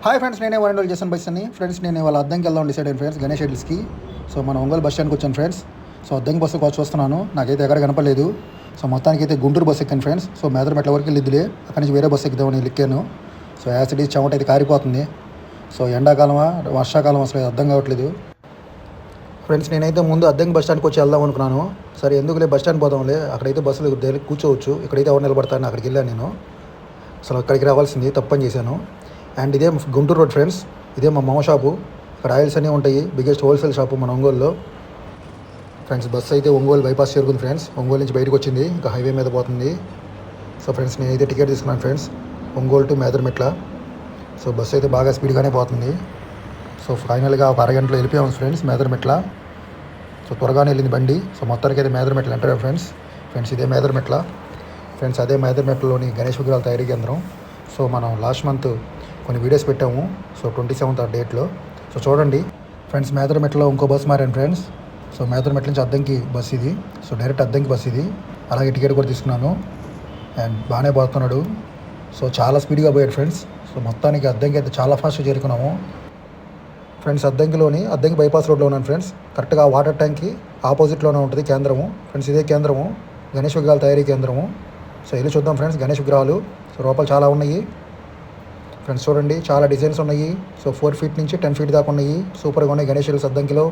Hi friends, నేనే వరంగల్ చేశాను బస్సని. Friends నేను వాళ్ళ అద్దంకి వెళ్దాం డిసైడ్ అయ్యాను ఫ్రెండ్స్, గణేష్ ఎడ్స్కి. సో మన ఒంగోలు బస్ స్టాండ్కి వచ్చాను ఫ్రెండ్స్. సో అద్దంకి బస్సు కావచ్చు చూస్తున్నాను, నాకైతే ఎక్కడ కనపడలేదు. సో మొత్తానికి అయితే గుంటూరు బస్సు ఎక్కాను ఫ్రెండ్స్. సో మేదరమెట్ల వరకు వెళ్ళిద్దిలే, అక్కడి నుంచి వేరే బస్సు ఎక్కుదామని ఎక్కాను. సో యాసిడ్ చెమట అయితే కారిపోతుంది. సో ఎండాకాలమా వర్షాకాలం అసలు అర్థం కావట్లేదు ఫ్రెండ్స్. నేనైతే ముందు అద్దంకి బస్ స్టాండ్కి వచ్చి వెళ్దాం అనుకున్నాను. సరే ఎందుకులే బస్ స్టాండ్ పోదాంలే, అక్కడైతే బస్సులు దగ్గర కూర్చోవచ్చు, ఇక్కడైతే ఎవరు నిలబడతాను అక్కడికి వెళ్ళాను నేను. అసలు అక్కడికి రావాల్సింది తప్పని చేశాను. అండ్ ఇదే గుంటూరు రోడ్ ఫ్రెండ్స్, ఇదే మా మామ షాపు. ఇక్కడ ఆయిల్స్ అన్నీ ఉంటాయి, బిగ్గెస్ట్ హోల్సేల్ షాపు మన ఒంగోలులో ఫ్రెండ్స్. బస్సు అయితే ఒంగోలు బైపాస్ చేరుకుంది ఫ్రెండ్స్. ఒంగోలు నుంచి బయటకు వచ్చింది, ఇంకా హైవే మీద పోతుంది. సో ఫ్రెండ్స్ నేనైతే టికెట్ తీసుకున్నాను friends, Ongole to Medarametla. So bus అయితే బాగా స్పీడ్గానే పోతుంది. సో ఫైనల్గా ఒక అరగంటలో వెళ్ళిపోయాము ఫ్రెండ్స్ మేదరమెట్ల. సో త్వరగానే వెళ్ళింది బండి. సో మొత్తానికి అయితే మేదరమెట్ల ఎంటర్ ఫ్రెండ్స్. ఇదే మేదరమెట్ల ఫ్రెండ్స్, అదే మేదరమెట్లలోని గణేష్ విగ్రహాల తయారీ కేంద్రం. సో మనం లాస్ట్ మంత్ కొన్ని వీడియోస్ పెట్టాము. సో 27th డేట్లో. సో చూడండి ఫ్రెండ్స్, మేదరమెట్లలో ఇంకో బస్సు మారాను ఫ్రెండ్స్. సో మేదరమెట్ల నుంచి అద్దంకి బస్సు ఇది. సో డైరెక్ట్ అద్దంకి బస్సు ఇది. అలాగే టికెట్ కూడా తీసుకున్నాను. అండ్ బాగానే పోతున్నాడు. సో చాలా స్పీడ్గా పోయాడు ఫ్రెండ్స్. సో మొత్తానికి అద్దంకి అయితే చాలా ఫాస్ట్గా చేరుకున్నాము ఫ్రెండ్స్. అద్దంకి బైపాస్ రోడ్లో ఉన్నాను ఫ్రెండ్స్. కరెక్ట్గా వాటర్ ట్యాంక్కి ఆపోజిట్లోనే ఉంటుంది కేంద్రము ఫ్రెండ్స్. ఇదే కేంద్రము, గణేష్ విగ్రహాల తయారీ కేంద్రము. సో వెళ్ళి చూద్దాం ఫ్రెండ్స్ గణేష్ విగ్రహాలు. సో లోపల చాలా ఉన్నాయి ఫ్రెండ్స్, చూడండి చాలా డిజైన్స్ ఉన్నాయి. సో 4 feet నుంచి 10 feet దాకా ఉన్నాయి. సూపర్గా ఉన్నాయి గణేష్ అద్దంకిలో.